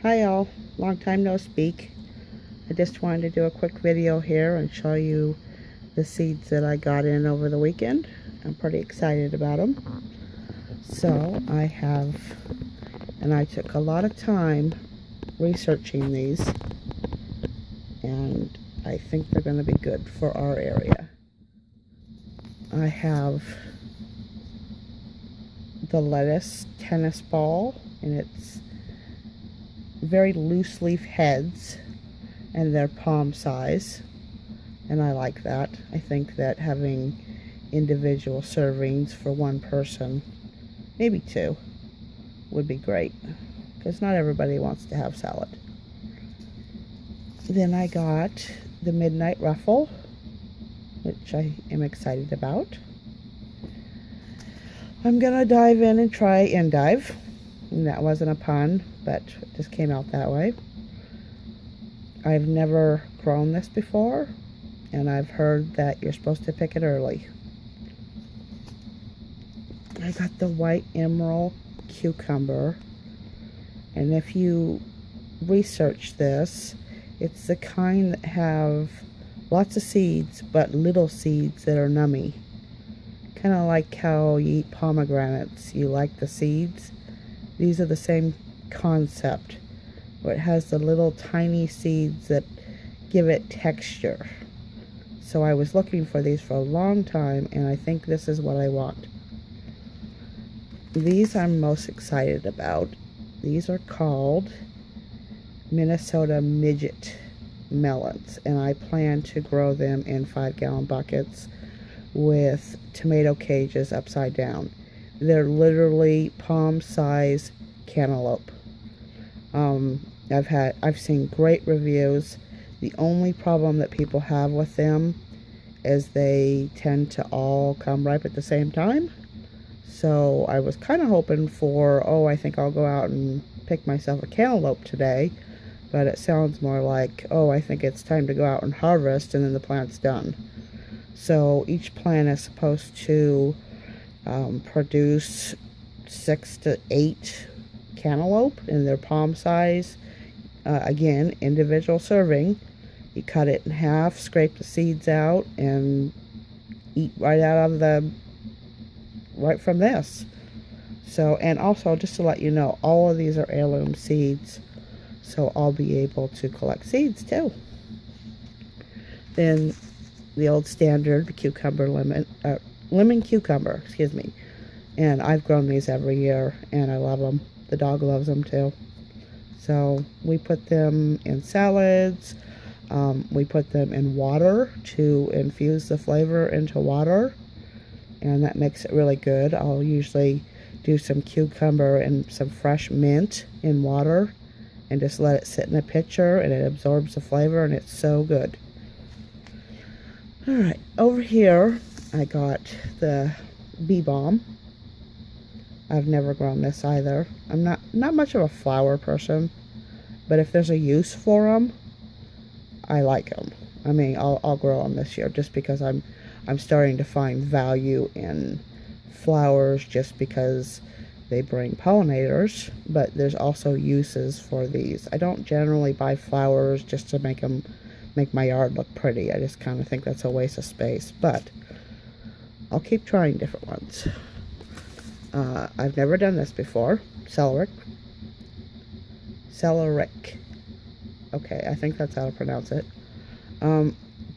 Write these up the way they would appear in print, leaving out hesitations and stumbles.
Hi all, long time no speak. I just wanted to do a quick video here and show you the seeds that I got in over the weekend. I'm pretty excited about them. So I took a lot of time researching these, and I think they're going to be good for our area. I have the lettuce tennis ball, and it's very loose leaf heads, and they're palm size, and I like that. I think that having individual servings for one person, maybe two, would be great, because not everybody wants to have salad. Then I got the Midnight Ruffle, which I am excited about. I'm gonna dive in and try endive, and that wasn't a pun, but it just came out that way. I've never grown this before, and I've heard that you're supposed to pick it early. I got the white emerald cucumber, and if you research this, it's the kind that have lots of seeds, but little seeds that are nummy. Kind of like how you eat pomegranates, you like the seeds. These are the same concept, where it has the little tiny seeds that give it texture. So I was looking for these for a long time, and I think this is what I want. These I'm most excited about. These are called Minnesota Midget melons, and I plan to grow them in 5-gallon buckets with tomato cages upside down. They're literally palm-size cantaloupe. I've seen great reviews. The only problem that people have with them is they tend to all come ripe at the same time. So I was kind of hoping for, I think I'll go out and pick myself a cantaloupe today, but it sounds more like, I think it's time to go out and harvest, and then the plant's done. So each plant is supposed to produce 6 to 8 cantaloupe, and they're palm size. Again, individual serving. You cut it in half, scrape the seeds out, and eat right from this. So, and also just to let you know, all of these are heirloom seeds, so I'll be able to collect seeds too. Then the old standard cucumber lemon cucumber, excuse me. And I've grown these every year, and I love them. The dog loves them too. So we put them in salads. We put them in water to infuse the flavor into water, and that makes it really good. I'll usually do some cucumber and some fresh mint in water and just let it sit in a pitcher, and it absorbs the flavor, and it's so good. Alright, over here I got the bee balm. I've never grown this either. I'm not much of a flower person, but if there's a use for them, I like them. I mean, I'll grow them this year, just because I'm starting to find value in flowers, just because they bring pollinators, but there's also uses for these. I don't generally buy flowers just to make my yard look pretty. I just kind of think that's a waste of space, but I'll keep trying different ones. I've never done this before. Celeriac. Okay, I think that's how to pronounce it.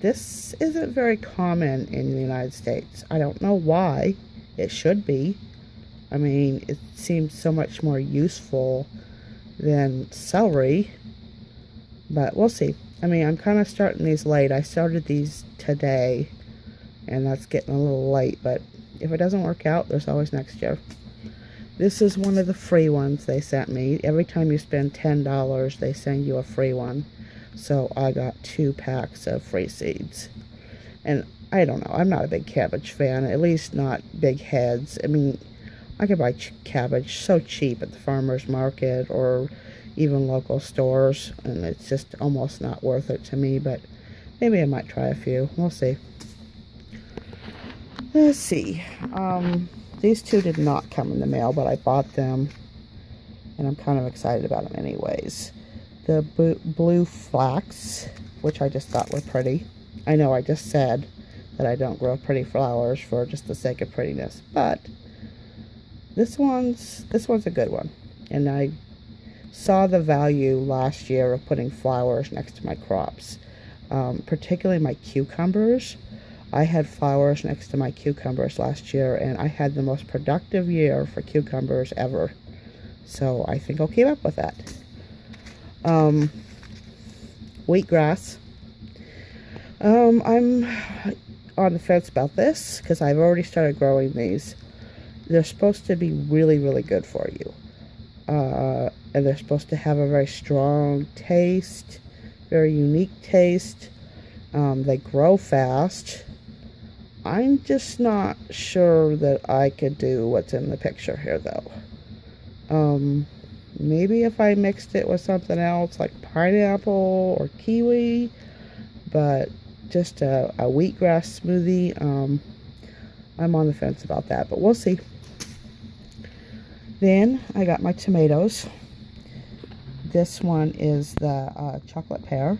This isn't very common in the United States. I don't know why. It should be. I mean, it seems so much more useful than celery, but we'll see. I mean, I'm kind of starting these late. I started these today, and that's getting a little late, but if it doesn't work out, there's always next year. This is one of the free ones they sent me. Every time you spend $10, they send you a free one. So I got 2 packs of free seeds. And I don't know, I'm not a big cabbage fan, at least not big heads. I mean, I could buy cabbage so cheap at the farmer's market or even local stores, and it's just almost not worth it to me, but maybe I might try a few. We'll see. Let's see. These two did not come in the mail, but I bought them and I'm kind of excited about them anyways. The blue flax, which I just thought were pretty. I know I just said that I don't grow pretty flowers for just the sake of prettiness, but this one's a good one. And I saw the value last year of putting flowers next to my crops, particularly my cucumbers. I had flowers next to my cucumbers last year, and I had the most productive year for cucumbers ever. So I think I'll keep up with that. Wheatgrass. I'm on the fence about this because I've already started growing these. They're supposed to be really, really good for you. And they're supposed to have a very strong taste, very unique taste. They grow fast. I'm just not sure that I could do what's in the picture here, though. Maybe if I mixed it with something else, like pineapple or kiwi, but just a wheatgrass smoothie, I'm on the fence about that, but we'll see. Then I got my tomatoes. This one is the chocolate pear,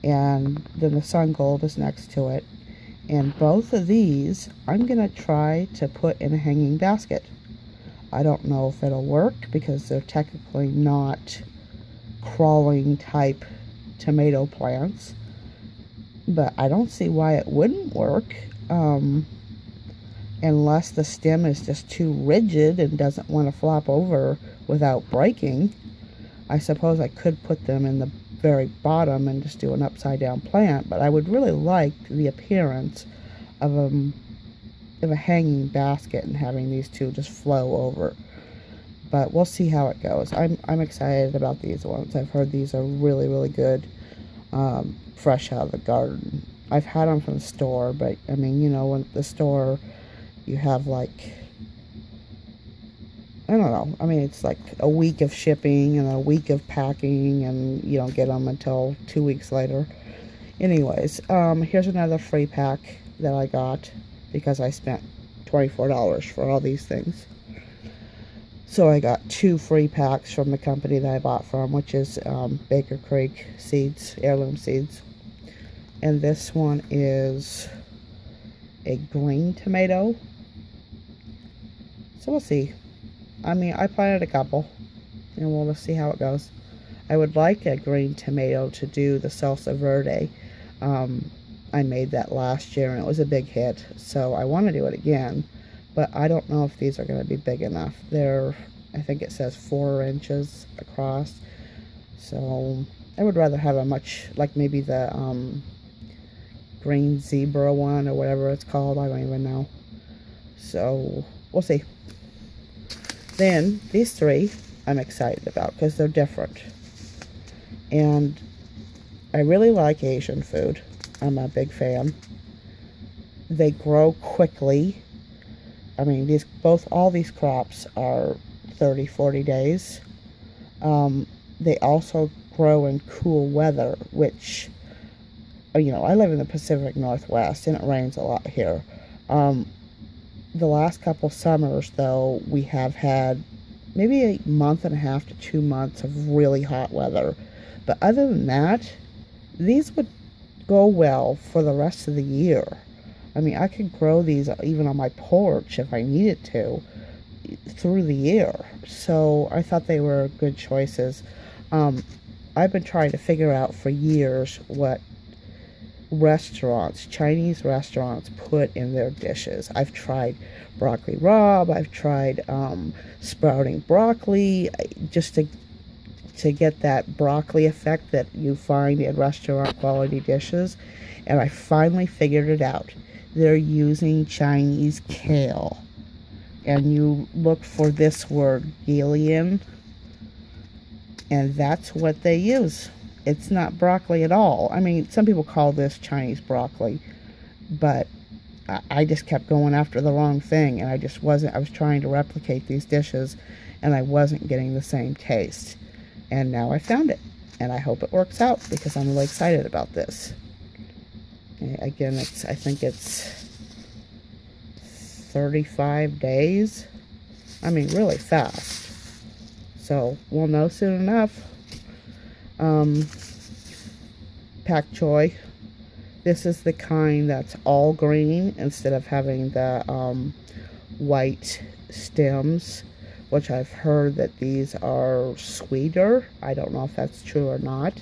and then the sun gold is next to it. And both of these I'm going to try to put in a hanging basket. I don't know if it'll work because they're technically not crawling type tomato plants, but I don't see why it wouldn't work, unless the stem is just too rigid and doesn't want to flop over without breaking. I suppose I could put them in the very bottom and just do an upside down plant, but I would really like the appearance of a hanging basket and having these two just flow over. But we'll see how it goes. I'm excited about these ones. I've heard these are really, really good, fresh out of the garden. I've had them from the store, but I mean, you know, when at the store you have like, I don't know, I mean, it's like a week of shipping and a week of packing, and you don't get them until 2 weeks later. Anyways, here's another free pack that I got because I spent $24 for all these things. So I got 2 free packs from the company that I bought from, which is Baker Creek Seeds, Heirloom Seeds. And this one is a green tomato. So we'll see. I mean, I planted a couple, and we'll just see how it goes. I would like a green tomato to do the salsa verde. I made that last year, and it was a big hit, so I want to do it again, but I don't know if these are going to be big enough. They're, I think it says 4 inches across, so I would rather have a much, like maybe the green zebra one, or whatever it's called, I don't even know. So, we'll see. Then, these 3 I'm excited about because they're different. And I really like Asian food. I'm a big fan. They grow quickly. I mean, all these crops are 30, 40 days. They also grow in cool weather, which, you know, I live in the Pacific Northwest and it rains a lot here. The last couple summers, though, we have had maybe a month and a half to 2 months of really hot weather. But other than that, these would go well for the rest of the year. I mean, I could grow these even on my porch if I needed to through the year. So I thought they were good choices. I've been trying to figure out for years what restaurants, Chinese restaurants, put in their dishes. I've tried broccoli rabe, I've tried sprouting broccoli, just to get that broccoli effect that you find in restaurant quality dishes, and I finally figured it out. They're using Chinese kale, and you look for this word, Gillian, and that's what they use. It's not broccoli at all. I mean, some people call this Chinese broccoli, but I just kept going after the wrong thing, and I was trying to replicate these dishes, and I wasn't getting the same taste. And now I found it, and I hope it works out because I'm really excited about this. Again, I think it's 35 days. I mean, really fast. So we'll know soon enough. Pak Choi. This is the kind that's all green instead of having the white stems, which I've heard that these are sweeter. I don't know if that's true or not,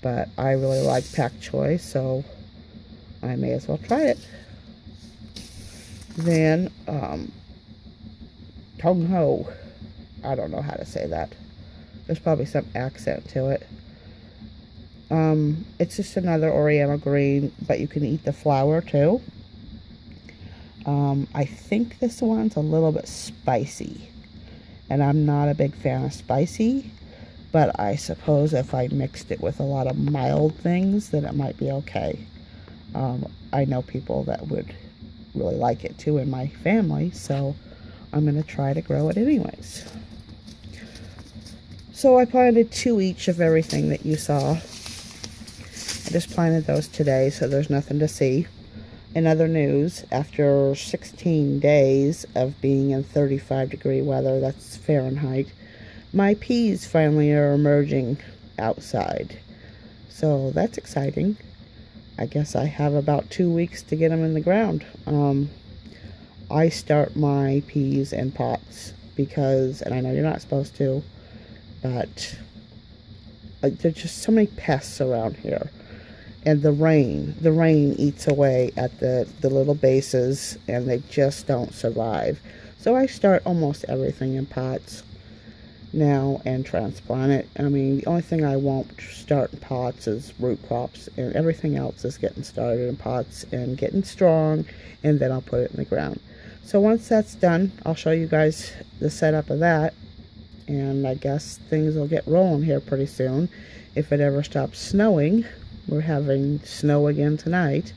but I really like Pak Choi, so I may as well try it. Then Tong. I don't know how to say that. There's probably some accent to it. It's just another Oriental green, but you can eat the flower too. I think this one's a little bit spicy, and I'm not a big fan of spicy, but I suppose if I mixed it with a lot of mild things, then it might be okay. I know people that would really like it too in my family, so I'm going to try to grow it anyways. So I planted 2 each of everything that you saw. I just planted those today, so there's nothing to see. In other news, after 16 days of being in 35-degree weather, that's Fahrenheit, my peas finally are emerging outside. So that's exciting. I guess I have about 2 weeks to get them in the ground. I start my peas in pots because, and I know you're not supposed to, but there's just so many pests around here. And the rain eats away at the little bases, and they just don't survive. So I start almost everything in pots now and transplant it. I mean, the only thing I won't start in pots is root crops, and everything else is getting started in pots and getting strong, and then I'll put it in the ground. So once that's done, I'll show you guys the setup of that, and I guess things will get rolling here pretty soon if it ever stops snowing. We're having snow again tonight,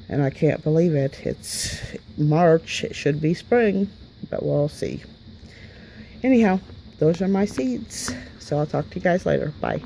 and I can't believe it. It's March. It should be spring, but we'll see. Anyhow, those are my seeds. So I'll talk to you guys later. Bye.